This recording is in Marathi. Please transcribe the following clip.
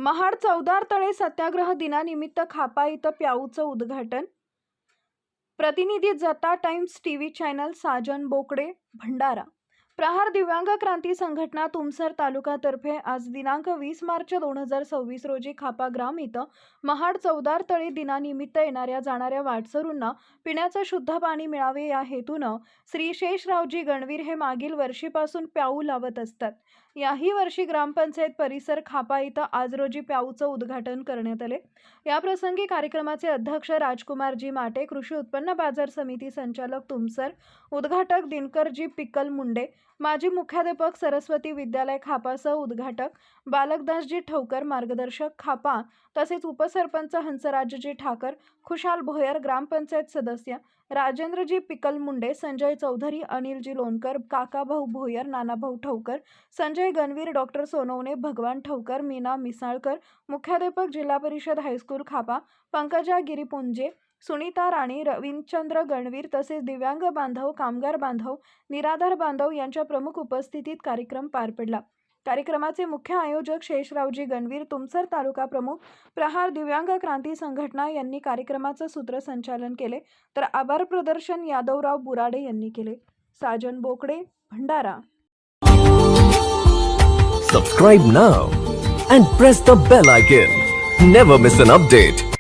महाड चौदार तळे सत्याग्रह दिनानिमित्त खापा इथं प्याऊचं उद्घाटन. प्रतिनिधी जता टाइम्स टीव्ही चॅनल साजन बोकडे भंडारा. प्रहार दिव्यांग क्रांती संघटना तुमसर तालुक्यातर्फे आज दिनांक 20 मार्च 2026 रोजी खापा ग्राम इथं महाड चौदार तळे दिनानिमित्त येणाऱ्या जाणाऱ्या वाटसरूंना पिण्याचं शुद्ध पाणी मिळावे या हेतूनं श्री शेषरावजी गणवीर हे मागील वर्षीपासून प्याऊ लावत असतात. याही वर्षी ग्रामपंचायत परिसर खापा इथं आज रोजी प्याऊचं उद्घाटन करण्यात आले. या प्रसंगी कार्यक्रमाचे अध्यक्ष राजकुमारजी माटे, कृषी उत्पन्न बाजार समिती संचालक तुमसर, उद्घाटक दिनकरजी पिकल मुंडे, माजी मुख्याध्यापक सरस्वती विद्यालय खापासह उद्घाटक बालकदासजी ठवकर, मार्गदर्शक खापा तसेच उपसरपंच हंसराजजी ठाकर, खुशाल भोयर, ग्रामपंचायत सदस्य राजेंद्रजी पिकल मुंडे, संजय चौधरी, अनिलजी लोणकर, काकाभाऊ भोयर, नानाभाऊ ठवकर, संजय गणवीर, डॉक्टर सोनवणे, भगवान ठवकर, मीना मिसाळकर, मुख्याध्यापक जिल्हा परिषद हायस्कूल खापा, पंकजा गिरीपुंजे, सुनीता राणी, रविंद्रचंद्र गणवीर तसेच दिव्यांग बांधव, कामगार बांधव, निराधार बांधव यांच्या प्रमुख उपस्थितीत कार्यक्रम पार पडला. कार्यक्रमाचे मुख्य आयोजक शेषरावजी गणवीर, तुमसर तालुका प्रमुख प्रहार दिव्यांग क्रांती संघटना यांनी कार्यक्रमाचं सूत्रसंचालन केले, तर आभार प्रदर्शन यादवराव बुराडे यांनी केले. साजन बोकडे Bhandara. Subscribe now and press the bell icon. Never miss an update.